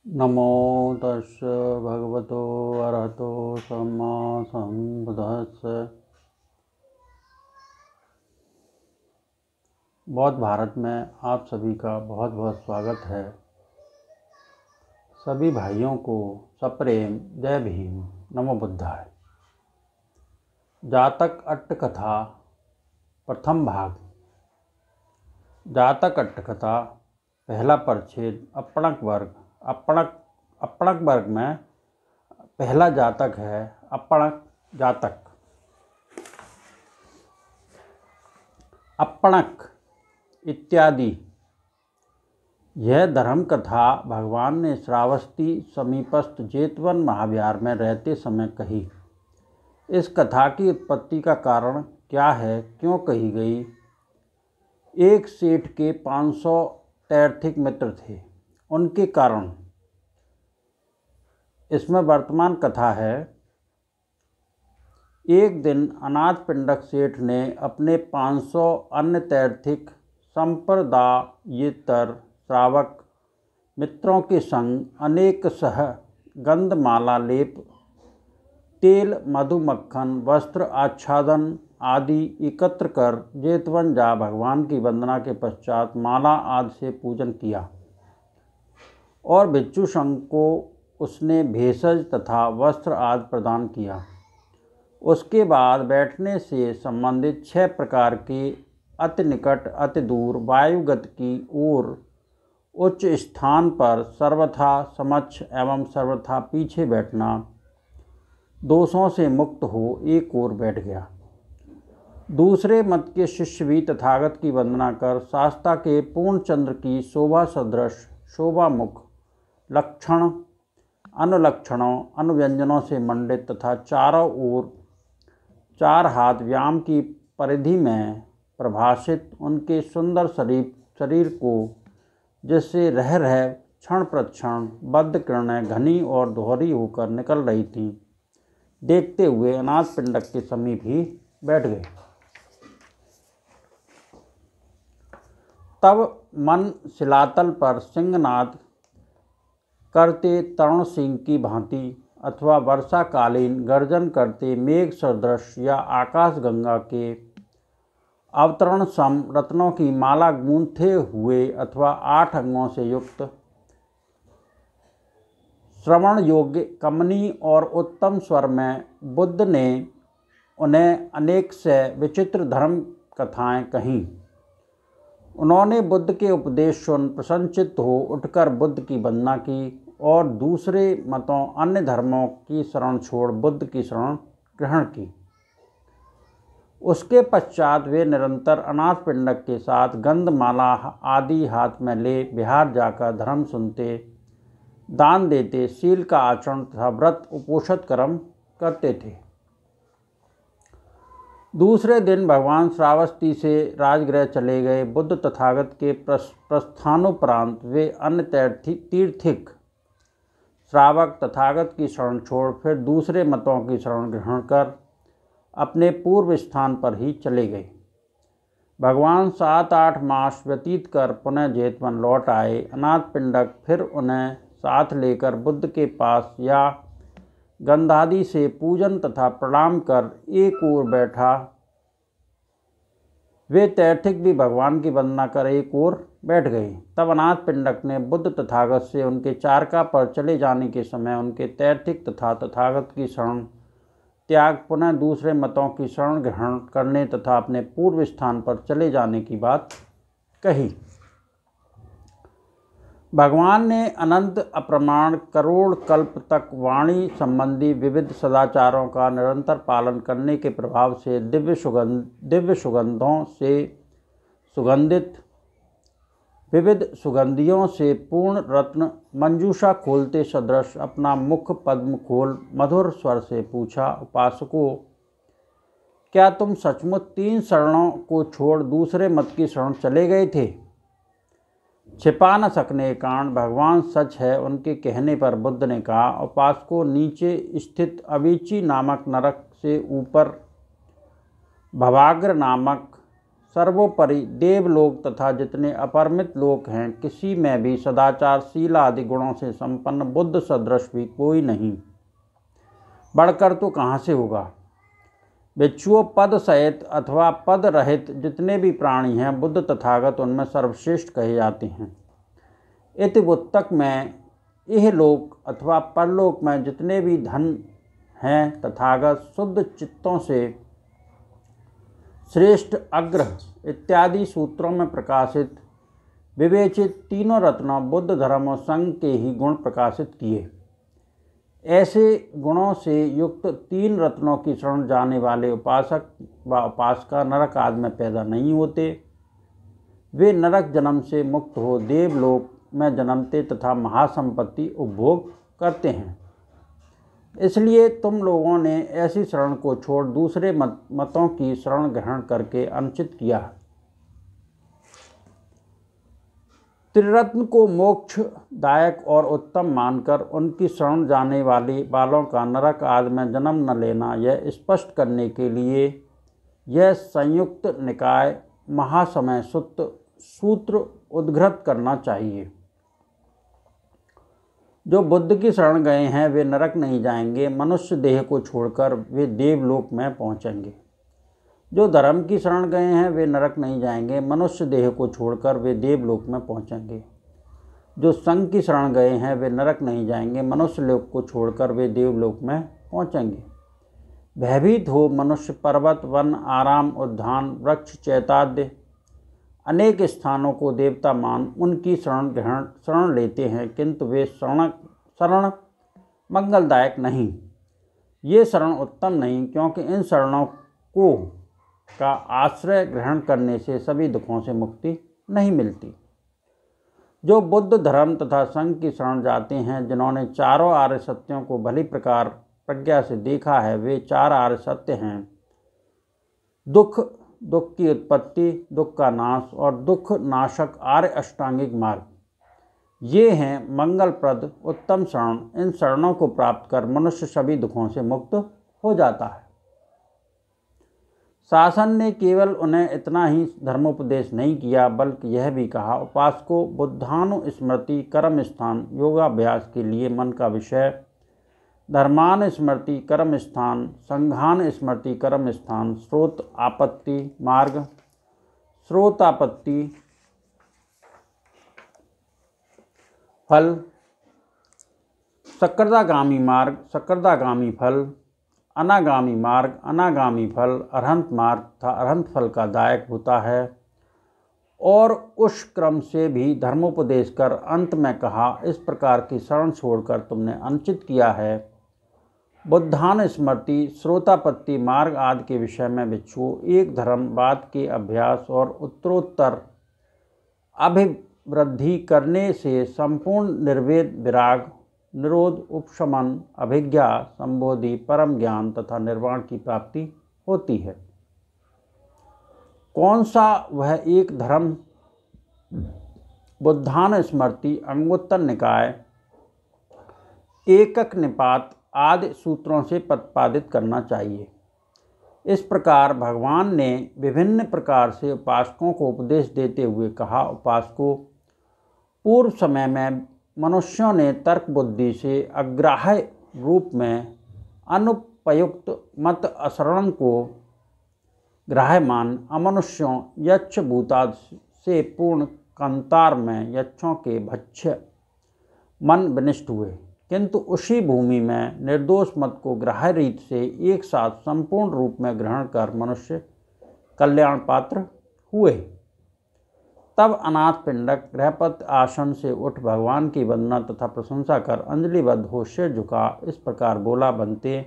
नमो तस् भगवतो अरहतो सम्मा सम्बुद्धस्स। बौद्ध भारत में आप सभी का बहुत बहुत स्वागत है। सभी भाइयों को सप्रेम जय भीम, नमो बुद्धाय। जातक अट्टकथा प्रथम भाग। जातक अट्टकथा पहला परिच्छेद अपणक वर्ग। अपणक वर्ग में पहला जातक है अपणक जातक। अपणक इत्यादि। यह धर्म कथा भगवान ने श्रावस्ती समीपस्थ जेतवन महाविहार में रहते समय कही। इस कथा की उत्पत्ति का कारण क्या है, क्यों कही गई? एक सेठ के 500 तैर्थिक मित्र थे। उनके कारण इसमें वर्तमान कथा है। एक दिन अनाथ पिंडक सेठ ने अपने 500 अन्य तैर्थिक संप्रदायेतर श्रावक मित्रों के संग अनेक सह गंधमाला लेप, तेल, मधु, मक्खन, वस्त्र आच्छादन आदि एकत्र कर जेतवन जा भगवान की वंदना के पश्चात माला आदि से पूजन किया और भिक्षु संघ को उसने भेषज तथा वस्त्र आदि प्रदान किया। उसके बाद बैठने से संबंधित 6 प्रकार के अति निकट, अति दूर, वायुगत की ओर, उच्च स्थान पर, सर्वथा समक्ष एवं सर्वथा पीछे बैठना, दोषों से मुक्त हो एक ओर बैठ गया। दूसरे मत के शिष्य भी तथागत की वंदना कर शास्ता के पूर्ण चंद्र की शोभा सदृश शोभामुख लक्षण अनुलक्षणों अनुव्यंजनों से मंडित तथा चारों ओर 4 हाथ व्यायाम की परिधि में प्रभाषित उनके सुंदर शरीर को, जिससे रह क्षण प्रक्षण बद्ध किरणें घनी और दोहरी होकर निकल रही थीं, देखते हुए अनाथ पिंडक के समीप ही बैठ गए। तब मन शिलातल पर सिंहनाद करते तरुण सिंह की भांति अथवा वर्षाकालीन गर्जन करते मेघ सदृश या आकाश गंगा के अवतरण सम रत्नों की माला गूंथे हुए अथवा 8 अंगों से युक्त श्रवण योग्य कमनी और उत्तम स्वर में बुद्ध ने उन्हें अनेक से विचित्र धर्म कथाएं कहीं। उन्होंने बुद्ध के उपदेश सुन प्रसन्नचित्त हो उठकर बुद्ध की वंदना की और दूसरे मतों अन्य धर्मों की शरण छोड़ बुद्ध की शरण ग्रहण की। उसके पश्चात वे निरंतर अनाथ पिंडक के साथ गंधमाला आदि हाथ में ले बिहार जाकर धर्म सुनते, दान देते, शील का आचरण तथा व्रत उपोषित कर्म करते थे। दूसरे दिन भगवान श्रावस्ती से राजगृह चले गए। बुद्ध तथागत के प्रस्थानोपरांत वे अन्य तीर्थिक श्रावक तथागत की शरण छोड़ फिर दूसरे मतों की शरण ग्रहण कर अपने पूर्व स्थान पर ही चले गए। भगवान 7-8 मास व्यतीत कर पुनः जेतवन लौट आए। अनाथ पिंडक फिर उन्हें साथ लेकर बुद्ध के पास या गंधादि से पूजन तथा प्रणाम कर एक ओर बैठा। वे तैर्थिक भी भगवान की वंदना कर एक ओर बैठ गए। तब अनाथ पिंडक ने बुद्ध तथागत से उनके चारका पर चले जाने के समय उनके तैर्थिक तथा तथागत की शरण त्याग पुनः दूसरे मतों की शरण ग्रहण करने तथा अपने पूर्व स्थान पर चले जाने की बात कही। भगवान ने अनंत अप्रमाण करोड़ कल्प तक वाणी संबंधी विविध सदाचारों का निरंतर पालन करने के प्रभाव से दिव्य सुगंधों से सुगंधित विविध सुगंधियों से पूर्ण रत्न मंजूषा खोलते सदृश अपना मुख पद्म खोल मधुर स्वर से पूछा, उपासकों, क्या तुम सचमुच 3 शरणों को छोड़ दूसरे मत की शरण चले गए थे? छिपा न सकने के कारण भगवान सच है। उनके कहने पर बुद्ध ने कहा, उपासकों, नीचे स्थित अवीची नामक नरक से ऊपर भवाग्र नामक सर्वोपरि देवलोक तथा जितने अपरिमित लोक हैं, किसी में भी सदाचार, शील आदि गुणों से संपन्न बुद्ध सदृश भी कोई नहीं, बढ़कर तो कहाँ से होगा। भिक्षुओं, पद सहित अथवा पद रहित जितने भी प्राणी हैं, बुद्ध तथागत उनमें सर्वश्रेष्ठ कहे जाते हैं। इति पुस्तक में इहलोक अथवा परलोक में जितने भी धन हैं, तथागत शुद्ध चित्तों से श्रेष्ठ अग्रह इत्यादि सूत्रों में प्रकाशित विवेचित तीनों रत्नों बुद्ध धर्म और संघ के ही गुण प्रकाशित किए। ऐसे गुणों से युक्त तीन रत्नों की शरण जाने वाले उपासक व उपासका नरक आदि में पैदा नहीं होते। वे नरक जन्म से मुक्त हो देवलोक में जन्मते तथा महासंपत्ति उपभोग करते हैं। इसलिए तुम लोगों ने ऐसी शरण को छोड़ दूसरे मतों की शरण ग्रहण करके अनुचित किया। त्रिरत्न को मोक्षदायक और उत्तम मानकर उनकी शरण जाने वालों का नरक आदि में जन्म न लेना, यह स्पष्ट करने के लिए यह संयुक्त निकाय महासमय सूत्र उद्धृत करना चाहिए। जो बुद्ध की शरण गए हैं वे नरक नहीं जाएंगे, मनुष्य देह को छोड़कर वे देवलोक में पहुंचेंगे। जो धर्म की शरण गए हैं वे नरक नहीं जाएंगे, मनुष्य देह को छोड़कर वे देवलोक में पहुंचेंगे। जो संघ की शरण गए हैं वे नरक नहीं जाएंगे, मनुष्य लोक को छोड़कर वे देवलोक में पहुंचेंगे। भयभीत हो मनुष्य पर्वत, वन, आराम, उद्यान, वृक्ष, चैत्यादि अनेक स्थानों को देवता मान उनकी शरण लेते हैं, किंतु वे शरण मंगलदायक नहीं, ये शरण उत्तम नहीं, क्योंकि इन शरणों का आश्रय ग्रहण करने से सभी दुखों से मुक्ति नहीं मिलती। जो बुद्ध धर्म तथा संघ की शरण जाते हैं, जिन्होंने चारों आर्य सत्यों को भली प्रकार प्रज्ञा से देखा है, वे चार आर्य सत्य हैं: दुख की उत्पत्ति, दुख का नाश और दुख नाशक आर्य अष्टांगिक मार्ग। ये हैं मंगलप्रद उत्तम शरण। इन शरणों को प्राप्त कर मनुष्य सभी दुखों से मुक्त हो जाता है। शासन ने केवल उन्हें इतना ही धर्मोपदेश नहीं किया, बल्कि यह भी कहा, उपासको बुद्धानुस्मृति कर्म स्थान योगाभ्यास के लिए मन का विषय, धर्मान स्मृति कर्म स्थान, संघान स्मृति कर्म स्थान, स्रोत आपत्ति मार्ग, स्रोतापत्ति फल, सकृदागामी मार्ग, सकृदागामी फल, अनागामी मार्ग, अनागामी फल, अरहंत मार्ग तथा अरहंत फल का दायक होता है। और उस क्रम से भी धर्मोपदेश कर अंत में कहा, इस प्रकार की शरण छोड़कर तुमने अनुचित किया है। बुद्धान स्मृति, श्रोतापत्ति मार्ग आदि के विषय में भिक्षुओं, एक धर्मवाद के अभ्यास और उत्तरोत्तर अभिवृद्धि करने से संपूर्ण निर्वेद, विराग, निरोध, उपशमन, अभिज्ञा, संबोधि, परम ज्ञान तथा निर्वाण की प्राप्ति होती है। कौन सा वह एक धर्म बुद्धान स्मृति अंगुत्तर निकाय एकक निपात आदि सूत्रों से प्रतिपादित करना चाहिए। इस प्रकार भगवान ने विभिन्न प्रकार से उपासकों को उपदेश देते हुए कहा, उपासकों, पूर्व समय में मनुष्यों ने तर्क बुद्धि से अग्राह्य रूप में अनुपयुक्त मत आचरण को ग्राह्य मान अमनुष्यों यक्ष भूतादि से पूर्ण कंतार में यक्षों के भक्ष्य मन विनिष्ट हुए, किंतु उसी भूमि में निर्दोष मत को ग्राह्य रीत से एक साथ संपूर्ण रूप में ग्रहण कर मनुष्य कल्याण पात्र हुए। तब अनाथ पिंडक गृहपत आसन से उठ भगवान की वंदना तथा प्रशंसा कर अंजलिबद्ध हो सिर झुका इस प्रकार बोला, बनते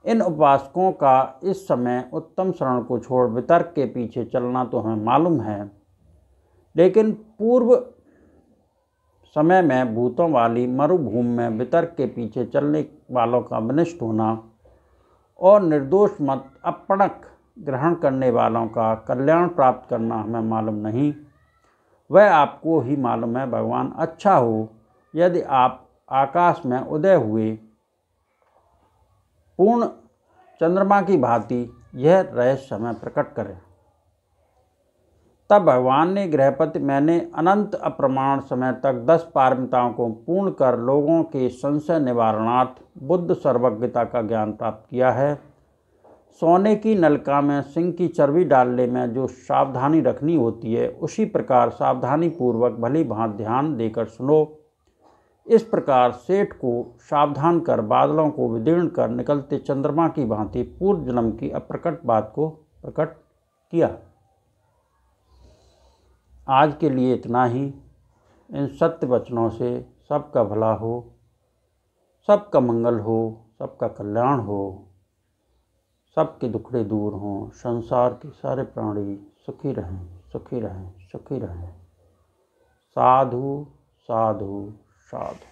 इन उपासकों का इस समय उत्तम शरण को छोड़ वितर्क के पीछे चलना तो हमें मालूम है, लेकिन पूर्व समय में भूतों वाली मरुभूमि में वितर्क के पीछे चलने वालों का विनिष्ट होना और निर्दोष मत अपणक ग्रहण करने वालों का कल्याण प्राप्त करना हमें मालूम नहीं। वह आपको ही मालूम है। भगवान अच्छा हो यदि आप आकाश में उदय हुए पूर्ण चंद्रमा की भांति यह रहस्य हमें प्रकट करें। तब भगवान ने गृहपति मैंने अनंत अप्रमाण समय तक 10 पारमिताओं को पूर्ण कर लोगों के संशय निवारणार्थ बुद्ध सर्वज्ञता का ज्ञान प्राप्त किया है। सोने की नलका में सिंह की चर्बी डालने में जो सावधानी रखनी होती है, उसी प्रकार सावधानी पूर्वक भली भांति ध्यान देकर सुनो। इस प्रकार सेठ को सावधान कर बादलों को विदीर्ण कर निकलते चंद्रमा की भांति पूर्व जन्म की अप्रकट बात को प्रकट किया। आज के लिए इतना ही। इन सत्य वचनों से सबका भला हो, सबका मंगल हो, सबका कल्याण हो, सबके दुखड़े दूर हों, संसार के सारे प्राणी सुखी रहें, सुखी रहें, सुखी रहें। साधु साधु साधु।